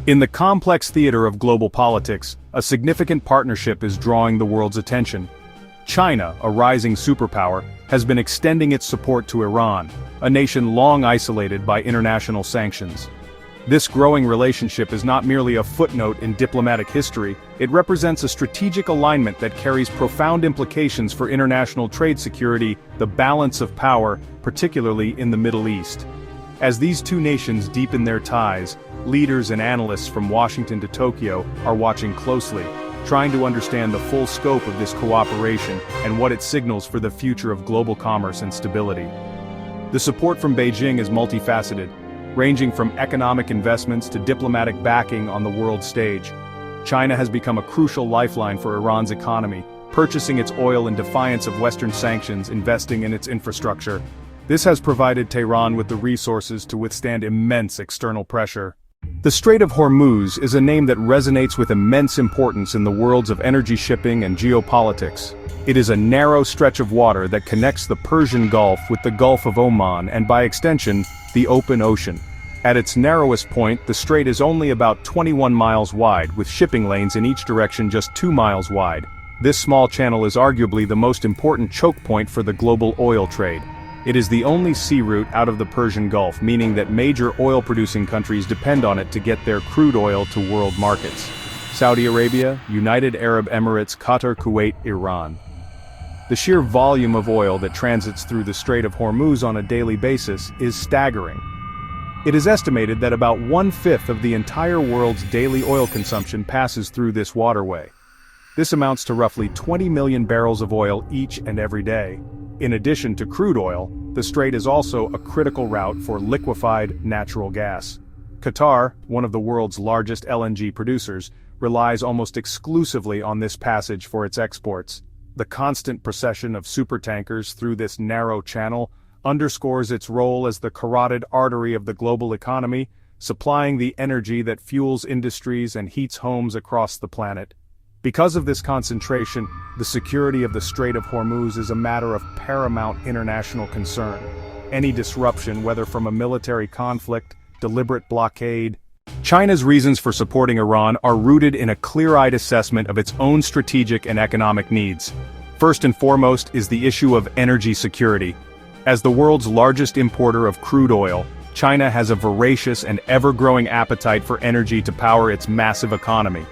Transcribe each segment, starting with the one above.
In the complex theater of global politics, a significant partnership is drawing the world's attention. China, a rising superpower, has been extending its support to Iran, a nation long isolated by international sanctions. This growing relationship is not merely a footnote in diplomatic history, it represents a strategic alignment that carries profound implications for international trade security, the balance of power, particularly in the Middle East. As these two nations deepen their ties, leaders and analysts from Washington to Tokyo are watching closely, trying to understand the full scope of this cooperation and what it signals for the future of global commerce and stability. The support from Beijing is multifaceted, ranging from economic investments to diplomatic backing on the world stage. China has become a crucial lifeline for Iran's economy, purchasing its oil in defiance of Western sanctions, investing in its infrastructure. This has provided Tehran with the resources to withstand immense external pressure. The Strait of Hormuz is a name that resonates with immense importance in the worlds of energy shipping and geopolitics. It is a narrow stretch of water that connects the Persian Gulf with the Gulf of Oman and, by extension, the open ocean. At its narrowest point, the strait is only about 21 miles wide, with shipping lanes in each direction just 2 miles wide. This small channel is arguably the most important choke point for the global oil trade. It is the only sea route out of the Persian Gulf, meaning that major oil-producing countries depend on it to get their crude oil to world markets. Saudi Arabia, United Arab Emirates, Qatar, Kuwait, Iran. The sheer volume of oil that transits through the Strait of Hormuz on a daily basis is staggering. It is estimated that about 1/5 of the entire world's daily oil consumption passes through this waterway. This amounts to roughly 20 million barrels of oil each and every day. In addition to crude oil, the strait is also a critical route for liquefied natural gas. Qatar, one of the world's largest LNG producers, relies almost exclusively on this passage for its exports. The constant procession of supertankers through this narrow channel underscores its role as the carotid artery of the global economy, supplying the energy that fuels industries and heats homes across the planet. Because of this concentration, the security of the Strait of Hormuz is a matter of paramount international concern. Any disruption, whether from a military conflict, deliberate blockade. China's reasons for supporting Iran are rooted in a clear-eyed assessment of its own strategic and economic needs. First and foremost is the issue of energy security. As the world's largest importer of crude oil, China has a voracious and ever-growing appetite for energy to power its massive economy.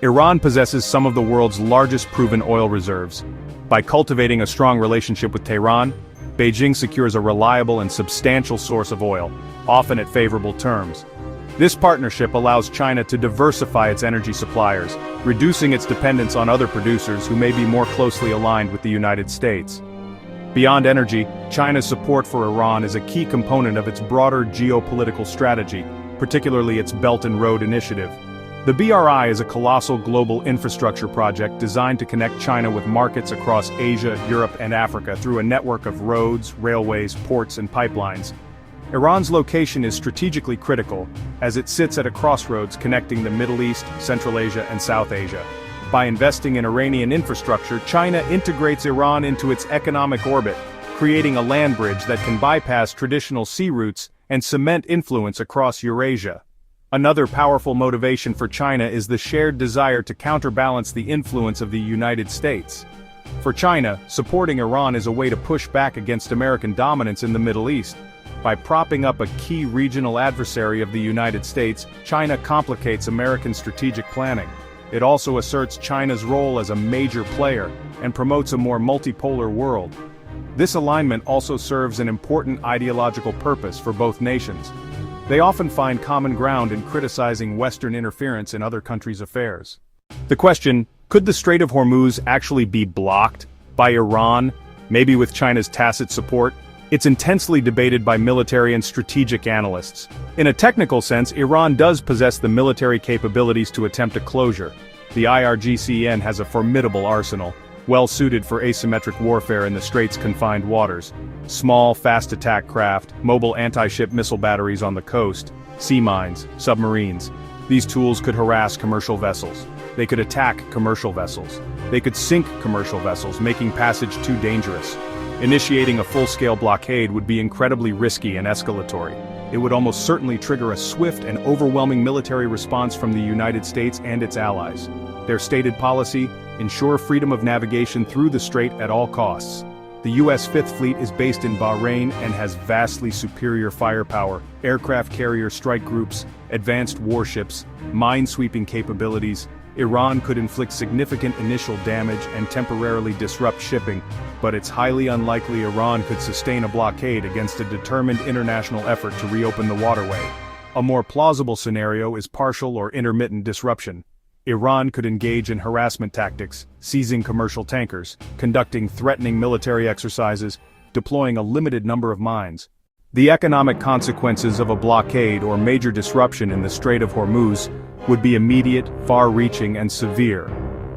Iran possesses some of the world's largest proven oil reserves. By cultivating a strong relationship with Tehran, Beijing secures a reliable and substantial source of oil, often at favorable terms. This partnership allows China to diversify its energy suppliers, reducing its dependence on other producers who may be more closely aligned with the United States. Beyond energy, China's support for Iran is a key component of its broader geopolitical strategy, particularly its Belt and Road Initiative. The BRI is a colossal global infrastructure project designed to connect China with markets across Asia, Europe, and Africa through a network of roads, railways, ports, and pipelines. Iran's location is strategically critical, as it sits at a crossroads connecting the Middle East, Central Asia, and South Asia. By investing in Iranian infrastructure, China integrates Iran into its economic orbit, creating a land bridge that can bypass traditional sea routes and cement influence across Eurasia. Another powerful motivation for China is the shared desire to counterbalance the influence of the United States. For China, supporting Iran is a way to push back against American dominance in the Middle East. By propping up a key regional adversary of the United States, China complicates American strategic planning. It also asserts China's role as a major player and promotes a more multipolar world. This alignment also serves an important ideological purpose for both nations. They often find common ground in criticizing Western interference in other countries' affairs. The question, could the Strait of Hormuz actually be blocked by Iran, maybe with China's tacit support? It's intensely debated by military and strategic analysts. In a technical sense, Iran does possess the military capabilities to attempt a closure. The IRGC has a formidable arsenal, well-suited for asymmetric warfare in the Strait's confined waters. Small, fast attack craft, mobile anti-ship missile batteries on the coast, sea mines, submarines. These tools could harass commercial vessels. They could attack commercial vessels. They could sink commercial vessels, making passage too dangerous. Initiating a full-scale blockade would be incredibly risky and escalatory. it would almost certainly trigger a swift and overwhelming military response from the United States and its allies. Their stated policy: ensure freedom of navigation through the strait at all costs. The U.S. Fifth Fleet is based in Bahrain and has vastly superior firepower, aircraft carrier strike groups, advanced warships, minesweeping capabilities. Iran could inflict significant initial damage and temporarily disrupt shipping, but it's highly unlikely Iran could sustain a blockade against a determined international effort to reopen the waterway. A more plausible scenario is partial or intermittent disruption. Iran could engage in harassment tactics, seizing commercial tankers, conducting threatening military exercises, deploying a limited number of mines. The economic consequences of a blockade or major disruption in the Strait of Hormuz would be immediate, far-reaching, and severe.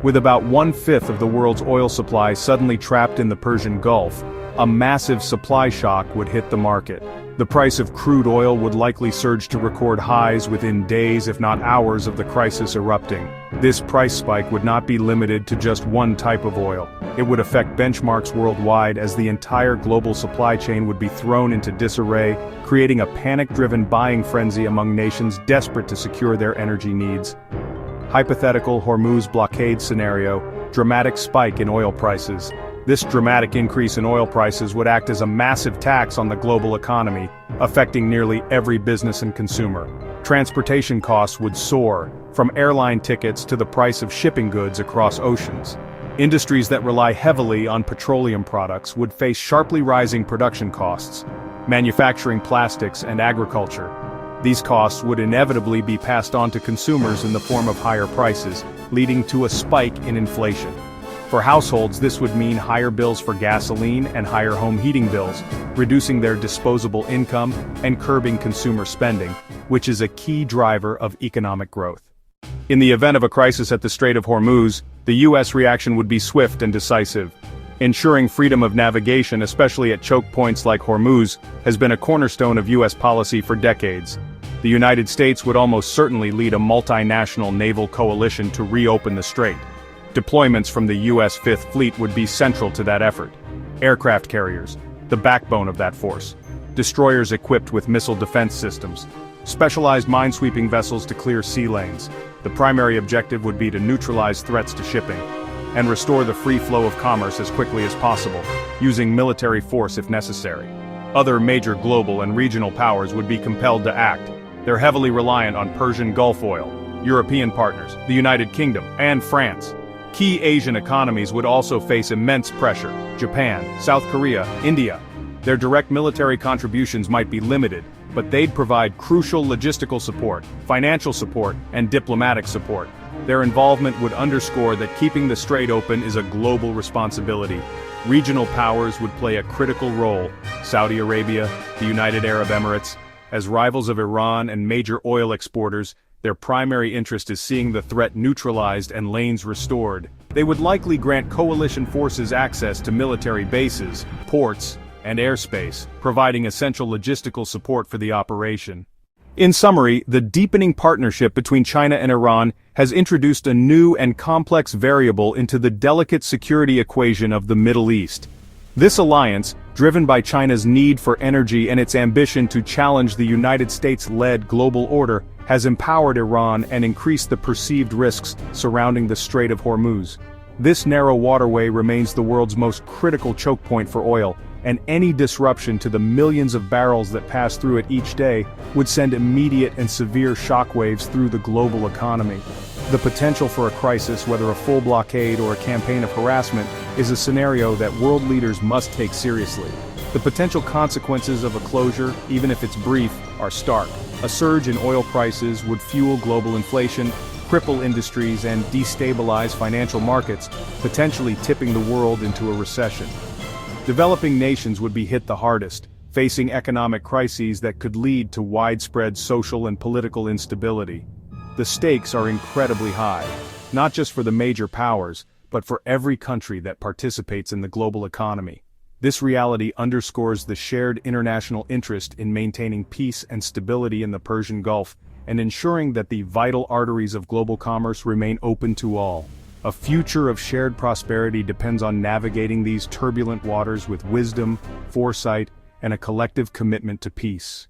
With about 1/5 of the world's oil supply suddenly trapped in the Persian Gulf, a massive supply shock would hit the market. The price of crude oil would likely surge to record highs within days if not hours of the crisis erupting. This price spike would not be limited to just one type of oil. It would affect benchmarks worldwide as the entire global supply chain would be thrown into disarray, creating a panic-driven buying frenzy among nations desperate to secure their energy needs. Hypothetical Hormuz blockade scenario: dramatic spike in oil prices. This dramatic increase in oil prices would act as a massive tax on the global economy, affecting nearly every business and consumer. Transportation costs would soar, from airline tickets to the price of shipping goods across oceans. Industries that rely heavily on petroleum products would face sharply rising production costs. Manufacturing, plastics, and agriculture. These costs would inevitably be passed on to consumers in the form of higher prices, leading to a spike in inflation. For households, this would mean higher bills for gasoline and higher home heating bills, reducing their disposable income and curbing consumer spending, which is a key driver of economic growth. In the event of a crisis at the Strait of Hormuz, the U.S. reaction would be swift and decisive. Ensuring freedom of navigation, especially at choke points like Hormuz, has been a cornerstone of U.S. policy for decades. The United States would almost certainly lead a multinational naval coalition to reopen the strait. Deployments from the U.S. Fifth Fleet would be central to that effort. Aircraft carriers, the backbone of that force. Destroyers equipped with missile defense systems. Specialized minesweeping vessels to clear sea lanes. The primary objective would be to neutralize threats to shipping and restore the free flow of commerce as quickly as possible, using military force if necessary. Other major global and regional powers would be compelled to act. They're heavily reliant on Persian Gulf oil, European partners, the United Kingdom, and France. Key Asian economies would also face immense pressure: Japan, South Korea, India. Their direct military contributions might be limited, but they'd provide crucial logistical support, financial support, and diplomatic support. Their involvement would underscore that keeping the strait open is a global responsibility. Regional powers would play a critical role: Saudi Arabia, the United Arab Emirates. As rivals of Iran and major oil exporters, their primary interest is seeing the threat neutralized and lanes restored. They would likely grant coalition forces access to military bases, ports, and airspace, providing essential logistical support for the operation. In summary, the deepening partnership between China and Iran has introduced a new and complex variable into the delicate security equation of the Middle East. This alliance, driven by China's need for energy and its ambition to challenge the United States-led global order, has empowered Iran and increased the perceived risks surrounding the Strait of Hormuz. This narrow waterway remains the world's most critical choke point for oil, and any disruption to the millions of barrels that pass through it each day would send immediate and severe shockwaves through the global economy. The potential for a crisis, whether a full blockade or a campaign of harassment, is a scenario that world leaders must take seriously. The potential consequences of a closure, even if it's brief, are stark. A surge in oil prices would fuel global inflation, cripple industries, and destabilize financial markets, potentially tipping the world into a recession. Developing nations would be hit the hardest, facing economic crises that could lead to widespread social and political instability. The stakes are incredibly high, not just for the major powers, but for every country that participates in the global economy. This reality underscores the shared international interest in maintaining peace and stability in the Persian Gulf and ensuring that the vital arteries of global commerce remain open to all. A future of shared prosperity depends on navigating these turbulent waters with wisdom, foresight, and a collective commitment to peace.